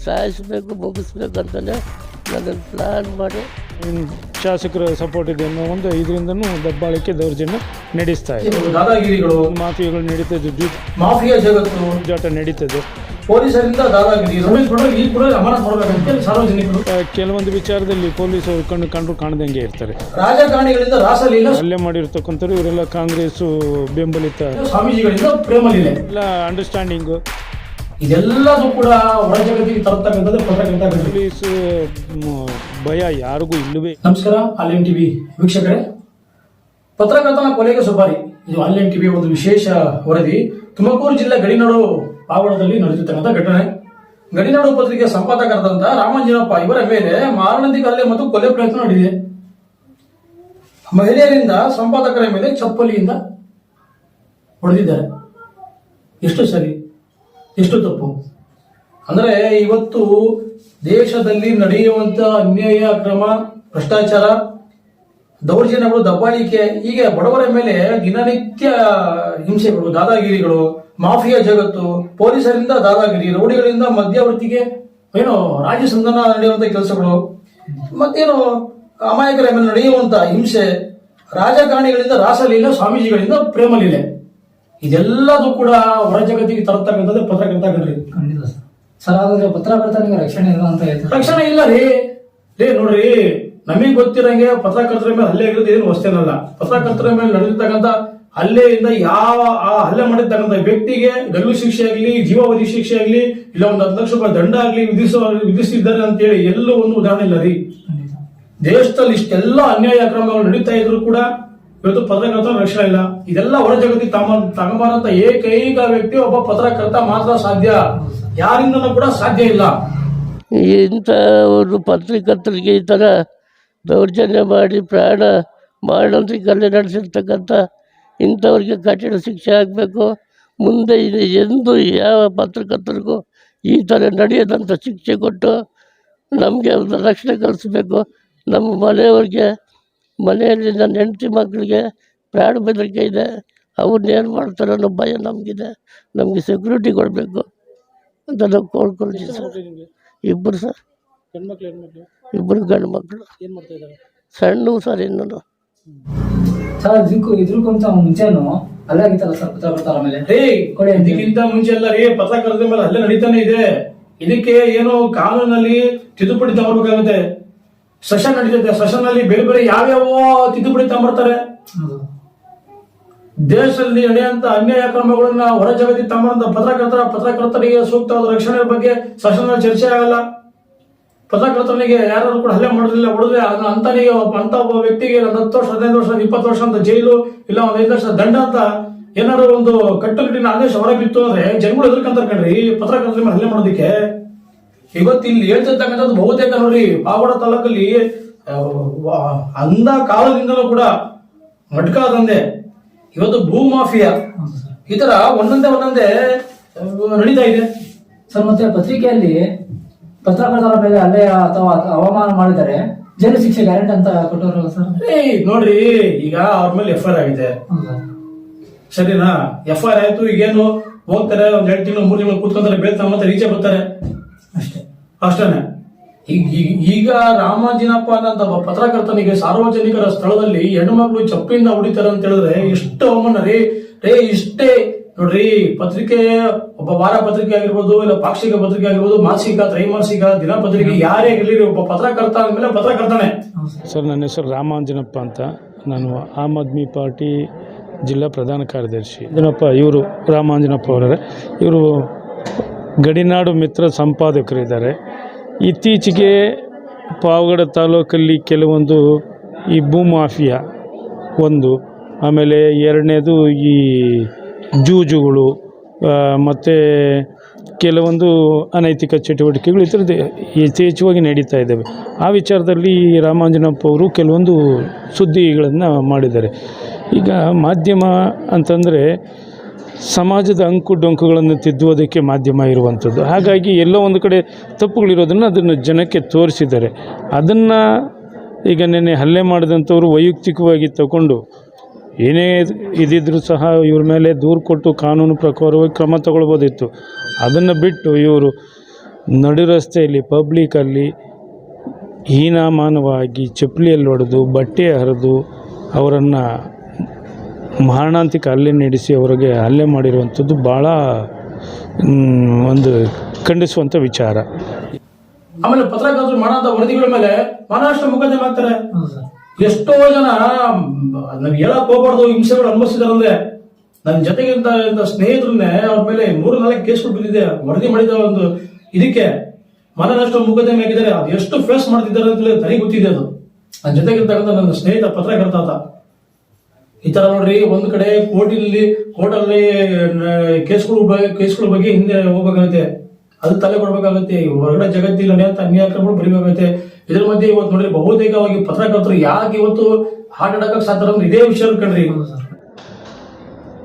ಸಾಯಿಸಬೇಕು ಮುಗಿಸ್ಬೇಕಂತಲೇ ನನ್ನನ್ನು ಪ್ಲ್ಯಾನ್ ಮಾಡಿ ಶಾಸಕರ ಸಪೋರ್ಟ್ ಇದೆ ಅನ್ನೋ ಒಂದು ಇದರಿಂದನೂ ದಬ್ಬಾಳಿಕೆ ದೌರ್ಜನ್ಯ ನಡೆಸ್ತಾ ಇದೆ. ದಾದಾಗಿರಿಗಳು ಮಾಫಿಯಾಗಳು ನಡೀತದೆ, ಮಾಫಿಯಾ ಜಗತ್ತು ಜಾಟ ನಡೀತದೆ. ಪೊಲೀಸರಿಂದ ದಾದಾಗಿರಿ ರಮೇಶ್ ಗೌಡ ಈ ಕೂಡ ಅಮಾನತ್ ಮಾಡಬೇಕಂತ ಸಾರ್ವಜನಿಕರು ಕೆಲವೊಂದು ವಿಚಾರದಲ್ಲಿ ಪೊಲೀಸರು ಕಂಡು ಕಾಣದಂಗೆ ಇರ್ತಾರೆ. ರಾಜಕಾರಣಿಗಳಿಂದ ರಾಸಲೀಲ, ಹಲ್ಲೆ ಮಾಡಿರ್ತಕ್ಕಂಥವ್ರು ಇವರೆಲ್ಲ ಕಾಂಗ್ರೆಸ್ ಬೆಂಬಲಿತ ಸ್ವಾಮೀಜಿಗಳಿಂದ ಪ್ರೇಮಲೀಲೆ ಎಲ್ಲ ಅಂಡರ್ಸ್ಟ್ಯಾಂಡಿಂಗು, ಇದೆಲ್ಲದೂ ಕೂಡ ಹೊರ ಜಗತ್ತಿಗೆ ತರತಕ್ಕಂಥದ್ದು ಪತ್ರಕರ್ತ. ಪೊಲೀಸ್ ಭಯ ಯಾರಿಗೂ ಇಲ್ಲವೇ. ನಮಸ್ಕಾರ, ಆನ್ಲೈನ್ ಟಿವಿ ವೀಕ್ಷಕರೇ, ಪತ್ರಕರ್ತನ ಕೊಲೆಗೆ ಸುಪಾರಿ, ಇದು ಆನ್ಲೈನ್ ಟಿವಿ ಒಂದು ವಿಶೇಷ ವರದಿ. ತುಮಕೂರು ಜಿಲ್ಲೆ ಗಡಿನಾಡು ಆವರಣದಲ್ಲಿ ನಡೆದಿರ್ತಕ್ಕಂಥ ಘಟನೆ. ಗಡಿನಾಡು ಪತ್ರಿಕೆ ಸಂಪಾದಕರಾದಂತಹ ರಾಮಾಂಜಿನಪ್ಪ ಇವರ ಮೇಲೆ ಮಾರಣಾಂತಿಕ ಹಲ್ಲೆ ಮತ್ತು ಕೊಲೆ ಪ್ರಯತ್ನ ನಡೆದಿದೆ. ಮಹಿಳೆಯರಿಂದ ಸಂಪಾದಕರ ಮೇಲೆ ಚಪ್ಪಲಿಯಿಂದ ಹೊಡೆದಿದ್ದಾರೆ. ಎಷ್ಟು ಸರಿ, ಎಷ್ಟು ತಪ್ಪು? ಅಂದ್ರೆ ಇವತ್ತು ದೇಶದಲ್ಲಿ ನಡೆಯುವಂತ ಅನ್ಯಾಯ, ಅಕ್ರಮ, ಭ್ರಷ್ಟಾಚಾರ, ದೌರ್ಜನ್ಯಗಳು, ದಬ್ಬಾಳಿಕೆ, ಹೀಗೆ ಬಡವರ ಮೇಲೆ ದಿನನಿತ್ಯ ಹಿಂಸೆಗಳು, ದಾದಾಗಿರಿಗಳು, ಮಾಫಿಯಾ ಜಗತ್ತು, ಪೊಲೀಸರಿಂದ ದಾದಾಗಿರಿ, ರೌಡಿಗಳಿಂದ ಮಧ್ಯವರ್ತಿಗೆ ಏನೋ ರಾಜ್ಯ ಸಂಧಾನ ನಡೆಯುವಂತ ಕೆಲಸಗಳು, ಮತ್ತೇನು ಅಮಾಯಕರ ಮೇಲೆ ನಡೆಯುವಂತ ಹಿಂಸೆ, ರಾಜಕಾರಣಿಗಳಿಂದ ರಾಸಲೀಲೆ, ಸ್ವಾಮೀಜಿಗಳಿಂದ ಪ್ರೇಮಲೀಲೆ, ಇದೆಲ್ಲದೂ ಕೂಡ ಹೊರ ಜಗತ್ತಿಗೆ ತರತಕ್ಕಂಥದ್ದು ಪತ್ರಕರ್ತರಿ. ಖಂಡಿತ ಸರ್. ಹಾಗಾದ್ರೆ ಪತ್ರಕರ್ತನಿಗೆ ರಕ್ಷಣೆ ಇಲ್ಲ ಅಂತ ಹೇಳ್ತಾರೆ. ರಕ್ಷಣೆ ಇಲ್ಲ ರೀ. ನೋಡ್ರಿ, ನಮಗ್ ಗೊತ್ತಿರಂಗೆ ಪತ್ರಕರ್ತರ ಮೇಲೆ ಹಲ್ಲೆ ಆಗಿರೋದು ಏನು ಹೊಸ್ತೇನಲ್ಲ. ಪತ್ರಕರ್ತರ ಮೇಲೆ ನಡೆದಿರ್ತಕ್ಕಂಥ ಹಲ್ಲೆಯಿಂದ ಆ ಹಲ್ಲೆ ಮಾಡಿರ್ತಕ್ಕಂಥ ವ್ಯಕ್ತಿಗೆ ಗಲ್ಲು ಶಿಕ್ಷೆ ಆಗಲಿ, ಜೀವಾವಧಿ ಶಿಕ್ಷೆ ಆಗಲಿ, ಇಲ್ಲ ಒಂದು 10 ಲಕ್ಷ ರೂಪಾಯಿ ದಂಡ ಆಗ್ಲಿ ವಿಧಿಸಿದ್ದಾರೆ ಅಂತ ಹೇಳಿ ಎಲ್ಲೂ ಒಂದು ಉದಾಹರಣೆ ಇಲ್ಲ ರೀ. ದೇಶದಲ್ಲಿ ಇಷ್ಟೆಲ್ಲ ಅನ್ಯಾಯ ಅಕ್ರಮಗಳು ನಡೀತಾ ಇದ್ರು ಕೂಡ ಇವತ್ತು ಪತ್ರಕರ್ತರ ರಕ್ಷಣೆ ಇಲ್ಲ. ಇದೆಲ್ಲ ಹೊರ ಜಗತ್ತಿಗೆ ತಗೊಂಬಾರಂತ ಏಕೈಕ ವ್ಯಕ್ತಿ ಒಬ್ಬ ಪತ್ರಕರ್ತ ಮಾತ್ರ ಸಾಧ್ಯ. ಯಾರಿಂದನೂ ಕೂಡ ಸಾಧ್ಯ ಇಲ್ಲ. ಇಂಥ ಒಂದು ಪತ್ರಿಕರ್ತರಿಗೆ ಈ ಥರ ದೌರ್ಜನ್ಯ ಮಾಡಿ ಪ್ರಾಣ ಮಾರಣಾಂತಿಕ ಹಲ್ಲೆ ನಡೆಸಿರ್ತಕ್ಕಂಥ ಇಂಥವ್ರಿಗೆ ಕಠಿಣ ಶಿಕ್ಷೆ ಆಗಬೇಕು. ಮುಂದೆ ಇದು ಎಂದು ಯಾವ ಪತ್ರಕರ್ತರಿಗೂ ಈ ಥರ ನಡೆಯದಂಥ ಶಿಕ್ಷೆ ಕೊಟ್ಟು ನಮಗೆ ಒಂದು ರಕ್ಷಣೆ ಕಲಿಸ್ಬೇಕು. ನಮ್ಮ ಮನೆಯವ್ರಿಗೆ, ಮನೆಯಲ್ಲಿ ನನ್ನ ಹೆಂಡತಿ ಮಕ್ಕಳಿಗೆ ಪ್ರಾಣ ಬೆದರಿಕೆ ಇದೆ. ಅವ್ರನ್ನೇನು ಮಾಡ್ತಾರೆ ಅನ್ನೋ ಭಯ ನಮಗಿದೆ. ನಮಗೆ ಸೆಕ್ಯೂರಿಟಿ ಕೊಡಬೇಕು ಅಂತ ನಾವು ಕೋಳ್ಕೊಳ್ತೀವಿ ಸರ್. ಇಬ್ಬರು ಸರ್, ಇಬ್ಬರು ಗಂಡು ಮಕ್ಕಳು, ಸಣ್ಣವು ಸರ್. ಇನ್ನೂ ಸರ್ ಇದ್ರಕ್ಕಿಂತ ಮುಂಚೆನು ಅಲ್ಲೇ ಆಗಿತ್ತಲ್ಲ ಸರ್ ಪತ್ರಕರ್ತರ ಮೇಲೆ? ಇದಕ್ಕಿಂತ ಮುಂಚೆ ಎಲ್ಲ ರೀ ಪತ್ರಕರ್ತರ ಮೇಲೆ ಹಲ್ಲೆ ನಡೀತಾನೆ ಇದೆ. ಇದಕ್ಕೆ ಏನು ಕಾನೂನಲ್ಲಿ ತಿದ್ದುಪಡಿ ತಗೊಳ್ಬೇಕಾಗುತ್ತೆ. ಸೆಷನ್ ನಡೀತದೆ. ಸೆಷನ್ ನಲ್ಲಿ ಬೇರೆ ಬೇರೆ ಯಾವ್ಯಾವ ತಿದ್ದುಪಡಿ ತಗೊಂಡ್ಬರ್ತಾರೆ. ದೇಶದಲ್ಲಿ ನಡೆಯುವಂತ ಅನ್ಯಾಯ ಕ್ರಮಗಳನ್ನ ಹೊರ ಜಗತ್ತಿಗೆ ತಗೊಂಬಂತ ಪತ್ರಕರ್ತರಿಗೆ ಸೂಕ್ತವಾದ ರಕ್ಷಣೆ ಬಗ್ಗೆ ಸೆಷನ್ ನಲ್ಲಿ ಚರ್ಚೆ ಆಗಲ್ಲ. ಪತ್ರಕರ್ತನಿಗೆ ಯಾರು ಕೂಡ ಹಲ್ಲೆ ಮಾಡೋದಿಲ್ಲ, ಹೊಡೆದ್ರೆ ಅಂತ ಒಬ್ಬ ವ್ಯಕ್ತಿಗೆ 10 ವರ್ಷ, 15 ವರ್ಷ, 20 ವರ್ಷ ಅಂತ ಜೈಲು, ಇಲ್ಲ 5 ವರ್ಷ ದಂಡ ಅಂತ ಏನಾದ್ರು ಒಂದು ಕಟ್ಟುಕಟ್ಟಿನ ಆದೇಶ ಹೊರಬಿತ್ತು ಅಂದ್ರೆ ಜನಗಳು ಎದುರ್ಕಂತಾರೆ ಕಣ್ರಿ ಪತ್ರಕರ್ತರ ಮೇಲೆ ಹಲ್ಲೆ ಮಾಡೋದಕ್ಕೆ. ಇವತ್ತು ಇಲ್ಲಿ ಹೇಳ್ತಿರ್ತಕ್ಕಂಥದ್ದು ಬಹುತೇಕ ನೋಡ್ರಿ, ಪಾವಗಡ ತಾಲೂಕಲ್ಲಿ ಅಂದ ಕಾಲದಿಂದಲೂ ಕೂಡ ಮಡ್ಕಾದಂದೆ ಇವತ್ತು ಭೂ ಮಾಫಿಯಾ ಈ ತರ ಒಂದೊಂದೇ ನಡೀತಾ ಇದೆ ಸರ್. ಮತ್ತೆ ಪತ್ರಿಕೆಯಲ್ಲಿ ಪತ್ರಕರ್ತರ ಮೇಲೆ ಹಲ್ಲೆ ಅಥವಾ ಅವಮಾನ ಮಾಡಿದರೆ ಜೈಲು ಶಿಕ್ಷೆ ಗ್ಯಾರಂಟಿ ಅಂತ ಕೊಟ್ಟರು ಸರ್. ನೋಡ್ರಿ, ಈಗ ಅವ್ರ ಮೇಲೆ FIR ಆಗಿದೆ, ಸರಿನಾ? FIR ಆಯ್ತು, ಈಗೇನು ಹೋಗ್ತಾರೆ, 2 ತಿಂಗಳು 3 ತಿಂಗಳು ಕೂತ್ಕೊಂತಾರೆ, ಬೇರೆ ಮತ್ತೆ ರೀಚೆ ಬರ್ತಾರೆ, ಅಷ್ಟೇನೆ. ಈಗ ರಾಮಾಂಜಿನಪ್ಪ ಅನ್ನೋ ಪತ್ರಕರ್ತನಿಗೆ ಸಾರ್ವಜನಿಕರ ಸ್ಥಳದಲ್ಲಿ ಹೆಣ್ಣು ಮಕ್ಕಳು ಚಪ್ಪಿಂದ ಹೊಡಿತಾರೆ ಅಂತ ಹೇಳಿದ್ರೆ ಎಷ್ಟು ಅವಮಾನ ರೀ. ಇಷ್ಟೇ ನೋಡ್ರಿ, ಪತ್ರಿಕೆ, ಒಬ್ಬ ವಾರ ಪತ್ರಿಕೆ ಆಗಿರ್ಬೋದು, ಇಲ್ಲ ಪಾಕ್ಷಿಕ ಪತ್ರಿಕೆ ಆಗಿರ್ಬೋದು, ಮಾಸಿಕ, ತ್ರೈಮಾಸಿಕ, ದಿನಪತ್ರಿಕೆ, ಯಾರೇ ಇರಲಿ, ಒಬ್ಬ ಪತ್ರಕರ್ತ ಅಂದ್ಮೇಲೆ ಪತ್ರಕರ್ತನೇ. ಸರ್, ನನ್ನ ಹೆಸರು ರಾಮಾಂಜನಪ್ಪ ಅಂತ. ನಾನು ಆಮ್ ಆದ್ಮಿ ಪಾರ್ಟಿ ಜಿಲ್ಲಾ ಪ್ರಧಾನ ಕಾರ್ಯದರ್ಶಿ. ಇವರು ರಾಮಾಂಜನಪ್ಪ ಅವರೇ, ಇವರು ಗಡಿನಾಡು ಮಿತ್ರ ಸಂಪಾದಕರಿದ್ದಾರೆ. ಇತ್ತೀಚೆಗೆ ಪಾವಗಡ ತಾಲೂಕಲ್ಲಿ ಕೆಲವೊಂದು ಈ ಭೂ ಮಾಫಿಯಾ ಒಂದು, ಆಮೇಲೆ ಎರಡನೇದು ಈ ಜೂಜುಗಳು, ಮತ್ತು ಕೆಲವೊಂದು ಅನೈತಿಕ ಚಟುವಟಿಕೆಗಳು ಈ ಥರದ್ದು ಯಥೇಚ್ಛವಾಗಿ ನಡೀತಾ ಇದ್ದಾವೆ. ಆ ವಿಚಾರದಲ್ಲಿ ರಾಮಾಂಜನಪ್ಪ ಅವರು ಕೆಲವೊಂದು ಸುದ್ದಿಗಳನ್ನು ಮಾಡಿದ್ದಾರೆ. ಈಗ ಮಾಧ್ಯಮ ಅಂತಂದರೆ ಸಮಾಜದ ಅಂಕು ಡೊಂಕುಗಳನ್ನು ತಿದ್ದುವುದಕ್ಕೆ ಮಾಧ್ಯಮ ಇರುವಂಥದ್ದು. ಹಾಗಾಗಿ ಎಲ್ಲೋ ಒಂದು ಕಡೆ ತಪ್ಪುಗಳಿರೋದನ್ನು ಅದನ್ನು ಜನಕ್ಕೆ ತೋರಿಸಿದ್ದಾರೆ. ಅದನ್ನು ಈಗ ನೆನ್ನೆ ಹಲ್ಲೆ ಮಾಡಿದಂಥವರು ವೈಯಕ್ತಿಕವಾಗಿ ತಗೊಂಡು ಏನೇ ಇದ್ದಿದ್ರೂ ಸಹ ಇವ್ರ ಮೇಲೆ ದೂರು ಕೊಟ್ಟು ಕಾನೂನು ಪ್ರಕಾರವಾಗಿ ಕ್ರಮ ತಗೊಳ್ಬೋದಿತ್ತು. ಅದನ್ನು ಬಿಟ್ಟು ಇವರು ನಡು ರಸ್ತೆಯಲ್ಲಿ ಪಬ್ಲಿಕಲ್ಲಿ ಹೀನಾಮಾನವಾಗಿ ಚಪ್ಪಲಿಯಲ್ಲಿ ಹೊಡೆದು ಬಟ್ಟೆ ಹರಿದು ಅವರನ್ನು ಮಾರಣಾಂತಿಕ ಹಲ್ಲೆ ನಡೆಸಿ ಅವರಿಗೆ ಹಲ್ಲೆ ಮಾಡಿರುವಂಥದ್ದು ಭಾಳ ಒಂದು ಖಂಡಿಸುವಂಥ ವಿಚಾರ. ಆಮೇಲೆ ಪತ್ರಕರ್ತರು ಮಾಡೋಂಥ ವರದಿಗಳ ಮೇಲೆ ಮಹಾರಾಷ್ಟ್ರ ಮೊಕದ್ದಮೆ ಮಾಡ್ತಾರೆ. ಎಷ್ಟೋ ಜನ ನನ್ಗೆ ಹೇಳಕ್ ಹೋಗ್ಬಾರ್ದು ಹಿಂಸೆಗಳು ಅನುಭವಿಸಿದಾರಂದ್ರೆ ನನ್ನ ಜೊತೆಗಿಂತ ಸ್ನೇಹಿತರನ್ನೇ ಅವ್ರ ಮೇಲೆ 3-4 ಕೇಸ್ಗಳು ಬಿದ್ದಿದೆ. ವರದಿ ಮಾಡಿದ ಒಂದು ಇದಕ್ಕೆ ಮಹಾರಾಷ್ಟ್ರ ಮೊಕದ್ದಮೆ ಆಗಿದ್ದಾರೆ. ಅದು ಎಷ್ಟು ಫೇಸ್ ಮಾಡ್ತಿದ್ದಾರೆ ಅಂತ ನನಗೆ ಗೊತ್ತಿದೆ. ಅದು ನನ್ನ ಜೊತೆಗಿರ್ತಕ್ಕಂಥ ನನ್ನ ಸ್ನೇಹಿತ ಪತ್ರಕರ್ತ ಅಂತ. ಈ ತರ ನೋಡ್ರಿ, ಒಂದ್ ಕಡೆ ಕೋರ್ಟಲ್ಲಿ ಕೇಸ್ಗಳ ಬಗ್ಗೆ ಹಿಂದೆ ಹೋಗ್ಬೇಕಾಗುತ್ತೆ, ಅದು ತಲೆ ಕೊಡ್ಬೇಕಾಗುತ್ತೆ. ಹೊರಗಡೆ ಜಗತ್ತಿಲ್ಲ ಅಂತ ಅನ್ಯಾಯಕ್ರಮಗಳು ಬರೀಬೇಕಾಗುತ್ತೆ. ಇದ್ರ ಮಧ್ಯೆ ಇವತ್ತು ನೋಡ್ರಿ ಬಹುತೇಕವಾಗಿ ಪತ್ರಕರ್ತರು ಯಾಕೆ ಇವತ್ತು ಹಾರ್ಟ್ ಅಟ್ಯಾಕ್ ಸಾಧ್ಯ ಅಂದ್ರೆ ಇದೇ ವಿಷಯ ಕಂಡ್ರಿ.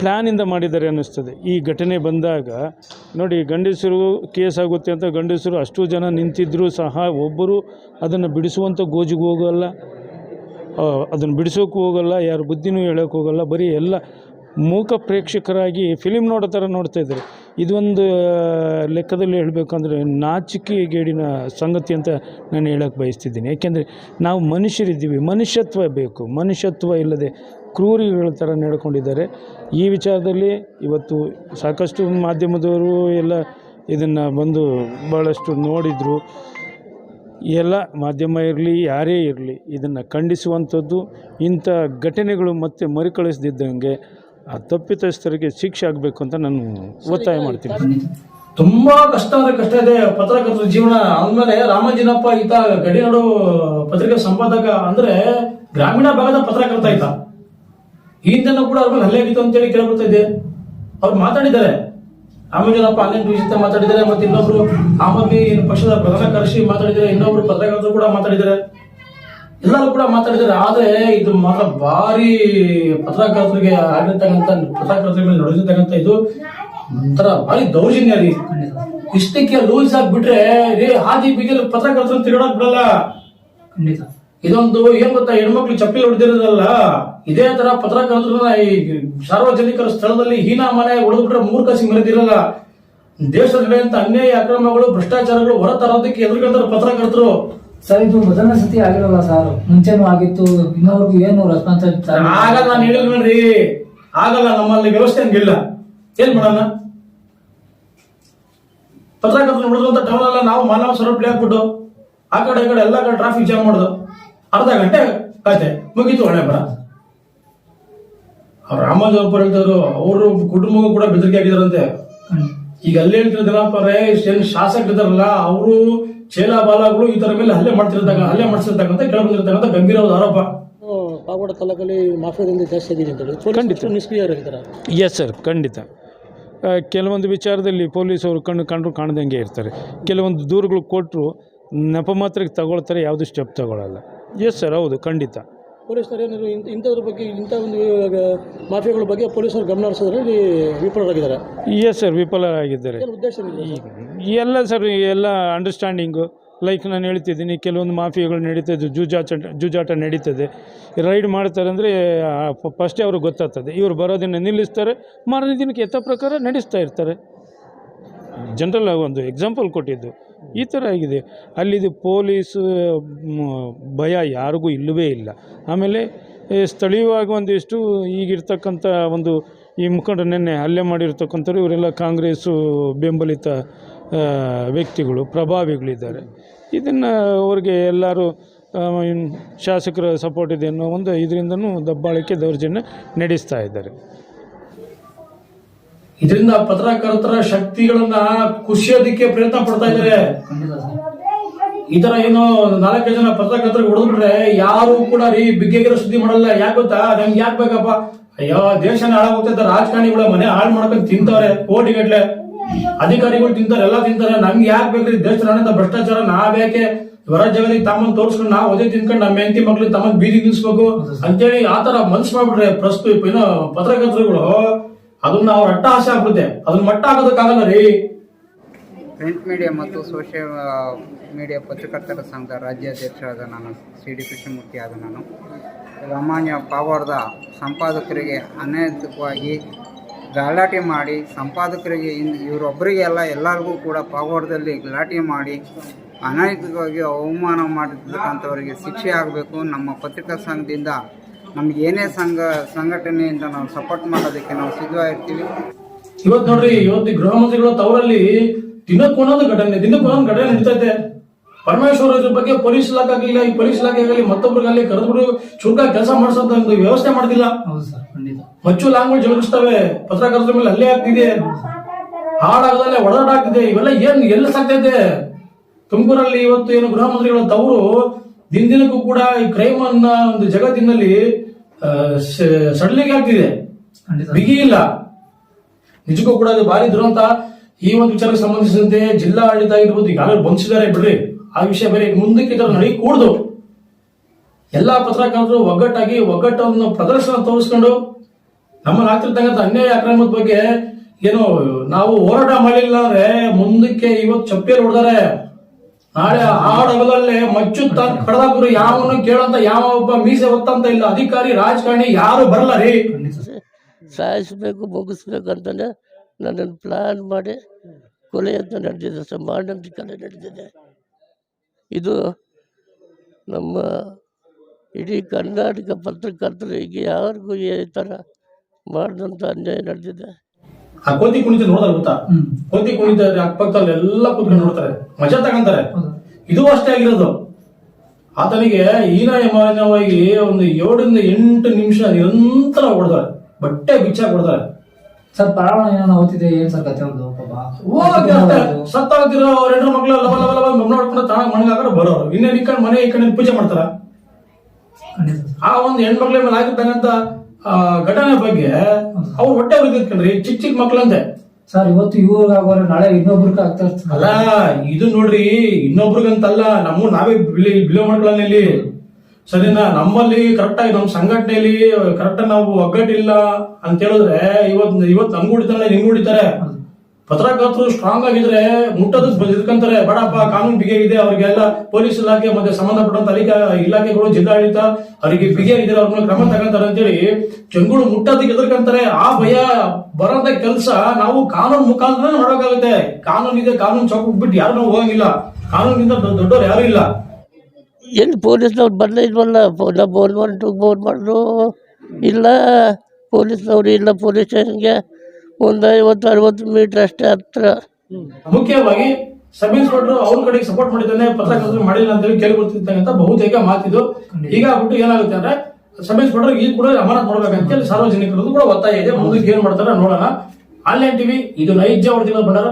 ಪ್ಲ್ಯಾನಿಂದ ಮಾಡಿದ್ದಾರೆ ಅನ್ನಿಸ್ತದೆ. ಈ ಘಟನೆ ಬಂದಾಗ ನೋಡಿ, ಗಂಡಸರು ಕೇಸ್ ಆಗುತ್ತೆ ಅಂತ ಗಂಡಸರು ಅಷ್ಟು ಜನ ನಿಂತಿದ್ದರೂ ಸಹ ಒಬ್ಬರು ಅದನ್ನು ಬಿಡಿಸುವಂಥ ಗೋಜಿಗೆ ಹೋಗಲ್ಲ, ಅದನ್ನು ಬಿಡಿಸೋಕ್ಕೂ ಹೋಗಲ್ಲ, ಯಾರು ಬುದ್ಧಿನೂ ಹೇಳೋಕ್ಕೆ ಹೋಗಲ್ಲ. ಬರೀ ಎಲ್ಲ ಮೂಕ ಪ್ರೇಕ್ಷಕರಾಗಿ ಫಿಲಿಮ್ ನೋಡೋ ಥರ ನೋಡ್ತಾ ಇದ್ದಾರೆ. ಇದೊಂದು ಲೆಕ್ಕದಲ್ಲಿ ಹೇಳಬೇಕಂದ್ರೆ ನಾಚಿಕೆಗೇಡಿನ ಸಂಗತಿ ಅಂತ ನಾನು ಹೇಳೋಕ್ಕೆ ಬಯಸ್ತಿದ್ದೀನಿ. ಯಾಕೆಂದರೆ ನಾವು ಮನುಷ್ಯರಿದ್ದೀವಿ, ಮನುಷ್ಯತ್ವ ಬೇಕು. ಮನುಷ್ಯತ್ವ ಇಲ್ಲದೆ ಕ್ರೂರಿಗಳ ಥರ ನಡ್ಕೊಂಡಿದ್ದಾರೆ. ಈ ವಿಚಾರದಲ್ಲಿ ಇವತ್ತು ಸಾಕಷ್ಟು ಮಾಧ್ಯಮದವರು ಎಲ್ಲ ಇದನ್ನು ಬಂದು ಭಾಳಷ್ಟು ನೋಡಿದರು. ಎಲ್ಲ ಮಾಧ್ಯಮ ಇರಲಿ, ಯಾರೇ ಇರಲಿ, ಇದನ್ನು ಖಂಡಿಸುವಂಥದ್ದು. ಇಂಥ ಘಟನೆಗಳು ಮತ್ತೆ ಮರುಕಳಿಸದಿದ್ದಂಗೆ ಆ ತಪ್ಪಿತಸ್ಥರಿಗೆ ಶಿಕ್ಷೆ ಆಗಬೇಕು ಅಂತ ನಾನು ಒತ್ತಾಯ ಮಾಡ್ತೀನಿ. ತುಂಬಾ ಕಷ್ಟ ಇದೆ ಪತ್ರಕರ್ತರ ಜೀವನ. ಅಂದ್ಮೇಲೆ ರಾಮಂಜಿನಪ್ಪ ಈತ ಗಡಿನಾಡು ಪತ್ರಿಕಾ ಸಂಪಾದಕ ಅಂದ್ರೆ ಗ್ರಾಮೀಣ ಭಾಗದ ಪತ್ರಕರ್ತ ಈತ. ಈ ಹಿಂದೆನೂ ಕೂಡ ಅವ್ರ ಮೇಲೆ ಹಲ್ಲೆ ಆಗಿತ್ತು ಅಂತೇಳಿ ಕೇಳ್ಕೊಳ್ತಾ ಇದೆ. ಅವ್ರು ಮಾತಾಡಿದ್ದಾರೆ, ರಾಮಂಜಿನಪ್ಪ ಆನ್ಲೈನ್ ವಿಷಯ ಮಾತಾಡಿದ್ದಾರೆ, ಮತ್ತೆ ಇನ್ನೊಬ್ರು ಆಮ್ ಆದ್ಮಿ ಪಕ್ಷದ ಪ್ರಧಾನ ಕಾರ್ಯದರ್ಶಿ ಮಾತಾಡಿದ್ದಾರೆ, ಇನ್ನೊಬ್ರು ಪತ್ರಕರ್ತರು ಕೂಡ ಮಾತಾಡಿದ್ದಾರೆ, ಎಲ್ಲರೂ ಕೂಡ ಮಾತಾಡಿದ್ದಾರೆ. ಆದ್ರೆ ಇದು ಮಾತ್ರ ಭಾರಿ ಪತ್ರಕರ್ತರಿಗೆ ಆಗಿರ್ತಕ್ಕಂಥ ಪತ್ರಕರ್ತರ ಮೇಲೆ ನಡೆದಿರ್ತಕ್ಕಂಥ ಇದು ಒಂಥರ ಭಾರಿ ದೌರ್ಜನ್ಯ ರೀ. ಇಷ್ಟಕ್ಕೆ ಲೂಸ್ ಆಗಿಬಿಟ್ರೆ ಹಾದಿ ಬೀದಿಯಲ್ಲಿ ಪತ್ರಕರ್ತರನ್ನು ತಿರುಗಾಡಕ್ ಬಿಡಲ್ಲ. ಇದೊಂದು ಏನ್ ಗೊತ್ತಾ, ಹೆಣ್ಮಕ್ಳು ಚಪ್ಪಲಿ ಹೊಡೆದಿರೋದಲ್ಲ, ಇದೇ ತರ ಪತ್ರಕರ್ತರನ್ನ ಈ ಸಾರ್ವಜನಿಕರ ಸ್ಥಳದಲ್ಲಿ ಹೀನಾಮಾನ ಹೊಡೆದ್ಬಿಟ್ರೆ ಮೂರ್ಖಸಿ ಮೆರೆದಿರಲ್ಲ. ದೇಶದಲ್ಲಿ ನಡೆಯುವಂತ ಅನ್ಯಾಯ, ಅಕ್ರಮಗಳು, ಭ್ರಷ್ಟಾಚಾರಗಳು ಹೊರತರೋದಕ್ಕೆ ಎದುರುಗಂತಾರೆ ಪತ್ರಕರ್ತರು. ಸರ್, ಇದು ಮೊದಲನೇ ಸತಿ ಆಗಿರಲ್ಲ ಸರ್, ಮುಂಚೆನೂ ಆಗಿತ್ತು. ಇನ್ನೊರ್ಗು ಏನು ರೆಸ್ಪಾನ್ಸ್ ಆಗಲ್ಲ. ನಾನು ಹೇಳಿಲ್ಲ ನೋಡ್ರಿ, ಆಗಲ್ಲ. ನಮ್ಮಲ್ಲಿ ವ್ಯವಸ್ಥೆ ಹಂಗಿಲ್ಲ. ಏನ್ ಮಾಡೋಣ? ಪತ್ರಕರ್ತರು ನೋಡಿದಂತ ಟೌನ್ ಅಲ್ಲ ನಾವು ಮಾನವ ಸರಪಳಿ ಹಾಕ್ಬಿಟ್ಟು ಆ ಕಡೆ ಈ ಕಡೆ ಎಲ್ಲ ಕಡೆ ಟ್ರಾಫಿಕ್ ಜಾಮ್ ಮಾಡೋದು, ಅರ್ಧ ಗಂಟೆ ಕತೆ ಮುಗೀತು. ಹಣೆ ಬರ. ಅವ್ರ ರಾಮಜಪ್ಪ ಹೇಳ್ತಿದ್ರು, ಅವರು ಕುಟುಂಬಕ್ಕೂ ಕೂಡ ಬೆದರಿಕೆ ಆಗಿದಾರಂತೆ. ಈಗ ಅಲ್ಲಿ ಹೇಳ್ತಿರೋ ದಿನಪ್ಪರೇ ಶಾಸಕರಿದಾರಲ್ಲ, ಅವರು ಚೇಲ ಬಾಲಗಳು ಈ ತರ ಮೇಲೆ ಹಲ್ಲೆ ಮಾಡಿಸಿರ್ತಕ್ಕಂಥ ಕೇಳಬಂದಿರ್ತಕ್ಕಂಥ ಗಂಭೀರವಾದ ಆರೋಪ. ಪಾವಗಡ ತಾಲೂಕಲ್ಲಿ ಮಾಫಿಯಾದಿಂದ ಜಾಸ್ತಿ ಆಗಿದೆ ಅಂತ ಖಂಡಿತ ನಿಷ್ಕ್ರಿಯರಾಗಿದ್ದಾರೆ. ಎಸ್ ಸರ್, ಖಂಡಿತ. ಕೆಲವೊಂದು ವಿಚಾರದಲ್ಲಿ ಪೊಲೀಸವರು ಕಂಡ್ರು ಕಾಣದಂಗೆ ಇರ್ತಾರೆ. ಕೆಲವೊಂದು ದೂರುಗಳು ಕೊಟ್ಟರು ನೆಪ ಮಾತ್ರಕ್ಕೆ ತಗೊಳ್ತಾರೆ, ಯಾವುದು ಸ್ಟೆಪ್ ತಗೊಳ್ಳಲ್ಲ. ಎಸ್ ಸರ್, ಹೌದು, ಖಂಡಿತ. ಪೊಲೀಸರು ಏನಾದರೂ ಇಂಥದ್ರ ಬಗ್ಗೆ, ಇಂಥ ಒಂದು ಮಾಫಿಯಾಗಳ ಬಗ್ಗೆ ಪೊಲೀಸರು ಗಮನ ಹರಿಸೋದ್ರಲ್ಲಿ ವಿಫಲರಾಗಿದ್ದಾರೆ. ಎಸ್ ಸರ್, ವಿಫಲರಾಗಿದ್ದಾರೆ. ಉದ್ದೇಶ ಎಲ್ಲ ಸರ್, ಎಲ್ಲ ಅಂಡರ್ಸ್ಟ್ಯಾಂಡಿಂಗು. ಲೈಕ್ ನಾನು ಹೇಳ್ತಿದ್ದೀನಿ, ಕೆಲವೊಂದು ಮಾಫಿಯಾಗಳು ನಡೀತದೆ, ಜೂಜಾಟ ನಡೀತದೆ. ರೈಡ್ ಮಾಡ್ತಾರೆ ಅಂದರೆ ಫಸ್ಟೇ ಅವ್ರಿಗೆ ಗೊತ್ತಾಗ್ತದೆ. ಇವರು ಬರೋದನ್ನು ನಿಲ್ಲಿಸ್ತಾರೆ, ಮಾರನೇ ದಿನಕ್ಕೆ ಯಥ ಪ್ರಕಾರ ನಡೆಸ್ತಾ ಇರ್ತಾರೆ. ಜನರಲ್ ಒಂದು ಎಕ್ಸಾಂಪಲ್ ಕೊಟ್ಟಿದ್ದು ಈ ಥರ ಆಗಿದೆ. ಅಲ್ಲಿದು ಪೊಲೀಸ್ ಭಯ ಯಾರಿಗೂ ಇಲ್ಲವೇ ಇಲ್ಲ. ಆಮೇಲೆ ಸ್ಥಳೀಯವಾಗಿ ಒಂದಿಷ್ಟು ಈಗಿರ್ತಕ್ಕಂಥ ಒಂದು ಈ ಮುಖಂಡರು ನಿನ್ನೆ ಹಲ್ಲೆ ಮಾಡಿರ್ತಕ್ಕಂಥವ್ರು ಇವರೆಲ್ಲ ಕಾಂಗ್ರೆಸ್ಸು ಬೆಂಬಲಿತ ವ್ಯಕ್ತಿಗಳು, ಪ್ರಭಾವಿಗಳಿದ್ದಾರೆ. ಇದನ್ನು ಅವ್ರಿಗೆ ಎಲ್ಲರೂ ಶಾಸಕರ ಸಪೋರ್ಟ್ ಇದೆ ಅನ್ನೋ ಒಂದು ಇದರಿಂದನೂ ದಬ್ಬಾಳಿಕೆ, ದೌರ್ಜನ್ಯ ನಡೆಸ್ತಾ ಇದ್ದಾರೆ. ಇದರಿಂದ ಪತ್ರಕರ್ತರ ಶಕ್ತಿಗಳನ್ನ ಕುಸಿಯೋದಕ್ಕೆ ಪ್ರಯತ್ನ ಪಡ್ತಾ ಇದ್ದಾರೆ. ಈ ತರ ಏನು 4 ಜನ ಪತ್ರಕರ್ತರಿಗೆ ಹೊಡೆದ್ಬಿಟ್ರೆ ಯಾರು ಕೂಡ ಬಿಗ್ಗೆಗಿರೋ ಸುದ್ದಿ ಮಾಡಲ್ಲ. ಯಾಕೆ ಗೊತ್ತಾ? ನಮ್ಗೆ ಯಾಕೆ ಬೇಕಪ್ಪ? ಅಯ್ಯೋ, ದೇಶನ ಹಾಳಾಗೋಗ್ತೈತೆ. ರಾಜಕಾರಣಿಗಳ ಮನೆ ಹಾಳು ಮಾಡ್ಕೊಂಡು ತಿಂತವ್ರೆ, ಕೋಟಿಗಟ್ಲೆ ಅಧಿಕಾರಿಗಳು ತಿಂತಾರೆ, ಎಲ್ಲ ತಿಂತಾರೆ. ನಮ್ಗೆ ಯಾಕೆ ಬೇಕ್ರಿ ದೇಶದ ಹಣದ ಭ್ರಷ್ಟಾಚಾರ? ನಾವ್ಯಾಕೆ ಹೊರ ಜಗತ್ತಿಗೆ ತಮ್ಮನ್ನು ತೋರಿಸ್ಕೊಂಡು ನಾವು ಅದೇ ತಿನ್ಕೊಂಡು ನಮ್ಮ ಹೆಂಡತಿ ಮಕ್ಳಿಗೆ ತಮ್ಮನ್ನು ಬೀದಿ ನಿಲ್ಸ್ಬೇಕು ಅಂತೇಳಿ ಆ ತರ ಮನ್ಸು ಮಾಡ್ಬಿಟ್ರೆ ಪ್ರಸ್ತುತ ಏನೋ ಪತ್ರಕರ್ತರುಗಳು ಅದನ್ನ ಅವ್ರ ಅಟ್ಟಹಾಸ ಆಗ್ಬಿಡುತ್ತೆ. ಅದನ್ನ ಮಟ್ಟ ಆಗೋದಕ್ಕಾಗಲ್ಲ ರೀ. ಪ್ರಿಂಟ್ ಮೀಡಿಯಾ ಮತ್ತು ಸೋಷಿಯಲ್ ಮೀಡಿಯಾ ಪತ್ರಕರ್ತರ ಸಂಘದ ರಾಜ್ಯಾಧ್ಯಕ್ಷರಾದ ನಾನು CD ಕೃಷ್ಣಮೂರ್ತಿ ಆದ ನಾನು ಸಾಮಾನ್ಯ ಪಾವಗಡದ ಸಂಪಾದಕರಿಗೆ ಅನೈತಿಕವಾಗಿ ಗಲಾಟೆ ಮಾಡಿ ಸಂಪಾದಕರಿಗೆ ಇವರೊಬ್ಬರಿಗೆ ಎಲ್ಲರಿಗೂ ಕೂಡ ಪಾವಗಡದಲ್ಲಿ ಗಲಾಟೆ ಮಾಡಿ ಅನೈತಿಕವಾಗಿ ಅವಮಾನ ಮಾಡಿರ್ತಕ್ಕಂಥವರಿಗೆ ಶಿಕ್ಷೆ ಆಗಬೇಕು. ನಮ್ಮ ಪತ್ರಿಕಾ ಸಂಘದಿಂದ ನಮ್ಗೆ ಏನೇ ಸಂಘಟನೆಯಿಂದ ನಾವು ಸಪೋರ್ಟ್ ಮಾಡೋದಕ್ಕೆ ನಾವು ಸಿದ್ಧವಾಗಿರ್ತೀವಿ. ಇವತ್ತು ನೋಡ್ರಿ, ಇವತ್ತು ಗೃಹ ಮಂತ್ರಿಗಳು ತವರಲ್ಲಿ ದಿನಕ್ಕೊಂದೊಂದು ಘಟನೆ ನಡೀತೈತೆ. ಪರಮೇಶ್ವರ್ ಇದ್ರ ಬಗ್ಗೆ ಪೊಲೀಸ್ ಇಲಾಖೆ ಆಗಿಲ್ಲ, ಈ ಪೊಲೀಸ್ ಇಲಾಖೆ ಆಗಲಿ ಮತ್ತೊಬ್ಬರಿಗಾಗಲಿ ಕರೆದ್ಬಿಡು ಚುರುಕ ಕೆಲಸ ಮಾಡಿಸೋಂತ ಒಂದು ವ್ಯವಸ್ಥೆ ಮಾಡ್ತಿಲ್ಲ. ಮಚ್ಚು ಲಾಂಗ್ವೇಜ್ ಜರುಗಿಸ್ತವೆ, ಪತ್ರಕರ್ತರ ಮೇಲೆ ಹಲ್ಲೆ ಆಗ್ತಿದೆ, ಹಾಡಾಗದಲ್ಲೇ ಒಡಾಟ ಆಗ್ತಿದೆ. ಇವೆಲ್ಲ ಎಲ್ಲಿ ಸಾಕ್ತೈತೆ? ತುಮಕೂರಲ್ಲಿ ಇವತ್ತು ಏನು ಗೃಹ ಮಂತ್ರಿಗಳ ತವರು ದಿನಕ್ಕೂ ಕೂಡ ಈ ಕ್ರೈಮ್ ಅನ್ನ ಒಂದು ಜಗತ್ತಿನಲ್ಲಿ ಸಡಲಿಗೆ ಆಗ್ತಿದೆ, ಬಿಗಿ ಇಲ್ಲ. ನಿಜಕ್ಕೂ ಕೂಡ ಅದು ಭಾರಿ ದುರಂತ. ಈ ಒಂದು ವಿಚಾರಕ್ಕೆ ಸಂಬಂಧಿಸಿದಂತೆ ಜಿಲ್ಲಾ ಆಡಳಿತ ಆಗಿರ್ಬೋದು, ಈಗಾಗಲೇ ಬಂಧಿಸಿದ್ದಾರೆ ಬಿಡ್ರಿ, ಆ ವಿಷಯ ಬೇರೆ. ಮುಂದಕ್ಕೆ ಇದರ ನಡಿ ಕೂಡ್ದು ಎಲ್ಲಾ ಪತ್ರಕರ್ತರು ಒಗ್ಗಟ್ಟನ್ನು ಪ್ರದರ್ಶನ ತೋರಿಸ್ಕೊಂಡು ನಮ್ಮಲ್ಲಿ ಆಗ್ತಿರ್ತಕ್ಕಂಥ ಅನ್ಯಾಯ ಅಕ್ರಮದ ಬಗ್ಗೆ ಏನು ನಾವು ಹೋರಾಟ ಮಾಡಲಿಲ್ಲ ಅಂದ್ರೆ ಮುಂದಕ್ಕೆ ಇವತ್ತು ಚಪ್ಪೇರು ಹೊಡೆದಾರೆ, ನಾಳೆ ಹಾಡಗಲಲ್ಲೇ ಮಚ್ಚುತ್ತ ಕಡದಾಕರು ಯಾವನು ಕೇಳಂತ ಯಾವ ಒಬ್ಬ ಮೀಸೆ ಹೊತ್ತಂತ ಇಲ್ಲ, ಅಧಿಕಾರಿ ರಾಜಕಾರಣಿ ಯಾರು ಬರಲ್ಲ ರೀ. ಸಾಯಿಸ್ಬೇಕು ಮುಗಿಸ್ಬೇಕಂತಾನೆ ನನ್ನನ್ನು ಪ್ಲಾನ್ ಮಾಡಿ ಕೊಲೆ ಅಂತ ನಡೆದಿದೆ ಸರ್, ಮಾನವಂತಿಕ ಕೊಲೆ ನಡೆದಿದೆ. ಇದು ನಮ್ಮ ಇಡೀ ಕರ್ನಾಟಕ ಪತ್ರಕರ್ತರಿಗೆ ಯಾರಿಗೂ ಈ ಥರ ಮಾಡಿದಂಥ ಅನ್ಯಾಯ ನಡೆದಿದೆ. ಆ ಕೋತಿ ಕುಣಿತ ನೋಡಿದ್ರೆ ಗೊತ್ತಾ, ಕೋತಿ ಕುಣಿತ ಅಕ್ಕಪಕ್ಕದಲ್ಲಿ ಎಲ್ಲ ಕೂತ್ಕೊಂಡು ನೋಡ್ತಾರೆ, ಮಜಾ ತಗೊಂತಾರೆ. ಇದು ಅಷ್ಟೇ ಆಗಿರೋದು. ಆತನಿಗೆ ಹೀನಾಯಮಾನವಾಗಿ ಒಂದು 7 ರಿಂದ 8 ನಿಮಿಷ ನಿರಂತರ ಹೊಡೆದಾರೆ, ಬಟ್ಟೆ ಬಿಚ್ಚಾಕ್ ಹೊಡೆದಾರೆ. ಸರ್ ಪ್ರಾಣ ಏನೋ ಓದ್ತಿದೆ, ಏನ್ ಸರ್ ಕತೆ ಒಂದು ಸತ್ತಾಗ್ತಿರೋ 2 ಮಕ್ಳು ಲವ ನೋಡ್ಕೊಂಡು ತಾಣ ಮನೆಗಾಗ ಬರೋರು, ಇನ್ನೇನು ಈ ಕಡೆ ಮನೆ ಈ ಕಡೆ ಪೂಜೆ ಮಾಡ್ತಾರ. ಆ ಒಂದು ಹೆಣ್ಮಕ್ಳ ಮೇಲೆ ಆಗಿರ್ತಕ್ಕಂಥ ಘಟನೆ ಬಗ್ಗೆ ಅವ್ರು ಹೊಟ್ಟೆ ಉರಿದ್ಕಂಡ್ರಿ, ಚಿಕ್ಕ ಮಕ್ಳಂತೆ. ಸರ್ ಇವತ್ತು ಇವ್ರಿಗಾಗೋರೆ ನಾಳೆ ಇನ್ನೊಬ್ರಿಗೆ ಆಗ್ತಾ ಅಲ್ಲ, ಇದು ನೋಡ್ರಿ ಇನ್ನೊಬ್ರಿಗಂತಲ್ಲ, ನಾವೇ ಬಿಲೋ ಮಾಡ್ಕೊಳ್ಳಿ ಸರಿನಾ. ನಮ್ಮಲ್ಲಿ ಕರೆಕ್ಟ್ ಆಗಿ ನಮ್ಮ ಸಂಘಟನೆಯಲ್ಲಿ ಕರೆಕ್ಟ್ ನಾವು ಒಗ್ಗಟ್ಟಿಲ್ಲ ಅಂತ ಹೇಳಿದ್ರೆ ಇವತ್ತು ನನ್ಗೂ ಹೊಡಿತಾರೆ, ನಿಮ್ಗೂ ಹೊಡಿತಾರೆ. ಪತ್ರಕರ್ತರು ಸ್ಟ್ರಾಂಗ್ ಆಗಿದ್ರೆ ಮುಟ್ಟೋದಕ್ಕೆ ಇದ್ಕಂತಾರೆ, ಬೇಡಪ್ಪ ಕಾನೂನು ಬಿಗಿಯಾಗಿದೆ, ಅವ್ರಿಗೆಲ್ಲ ಪೊಲೀಸ್ ಇಲಾಖೆ ಮತ್ತೆ ಸಂಬಂಧಪಟ್ಟಂತ ಇಲಾಖೆಗಳು ಜಿಲ್ಲಾಡಳಿತ ಅವರಿಗೆ ಬಿಗಿಯಾಗಿದ್ದಾರೆ, ಅವ್ರನ್ನ ಕ್ರಮ ತಗೊಂತಾರೆ ಅಂತೇಳಿ ಜನಗಳು ಮುಟ್ಟೋದಕ್ಕೆ ಎದುರ್ಕಂತಾರೆ. ಆ ಭಯ ಬರೋಂತ ಕೆಲಸ ನಾವು ಕಾನೂನು ಮುಖಾಂತರ ಮಾಡೋಕ್ಕಾಗುತ್ತೆ. ಕಾನೂನು ಇದೆ, ಕಾನೂನು ಚೌಕ ಬಿಟ್ಟು ಯಾರು ನಾವು ಹೋಗಂಗಿಲ್ಲ, ಕಾನೂನಿಂದ ದೊಡ್ಡವ್ರು ಯಾರು ಇಲ್ಲ. ಎಲ್ಲಿ ಪೊಲೀಸ್ನವ್ರು ಬರಲೇ ಇಲ್ವಲ್ಲ, ಫೋನ್ 112 ಫೋನ್ ಮಾಡಿದ್ರು ಇಲ್ಲ, ಪೊಲೀಸ್ನವ್ರು ಇಲ್ಲ. ಪೊಲೀಸ್ ಸ್ಟೇಷನ್ಗೆ ಒಂದು 50-60 ಮೀಟರ್ ಅಷ್ಟೇ ಹತ್ರ. ಮುಖ್ಯವಾಗಿ ಸಬ್ ಇನ್ಸ್ಪೆಕ್ಟರ್ ಅವ್ರ ಕಡೆಗೆ ಸಪೋರ್ಟ್ ಮಾಡಿದ್ದಾನೆ, ಪತ್ರಕರ್ತರು ಮಾಡಿಲ್ಲ ಅಂತ ಹೇಳಿ ಕೇಳಿಕೊಡ್ತಿರ್ತಕ್ಕಂಥ ಬಹುತೇಕ ಮಾತಿದು. ಹೀಗಾಗ್ಬಿಟ್ಟು ಏನಾಗುತ್ತೆ ಅಂದ್ರೆ ಸಬ್ ಇನ್ಸ್ಪೆಕ್ಟರ್ ಈಗ ಕೂಡ ಅಮಾನತ್ ಮಾಡ್ಬೇಕಂತ ಹೇಳಿ ಸಾರ್ವಜನಿಕರದ್ದು ಕೂಡ ಒತ್ತಾಯ ಇದೆ. ಮುಂದಕ್ಕೆ ಏನ್ ಮಾಡ್ತಾರೆ ನೋಡೋಣ. ಆನ್ಲೈನ್ ಟಿವಿ, ಇದು ನೈಜ ವರದಿಗಳು ಬಂಡಾರ.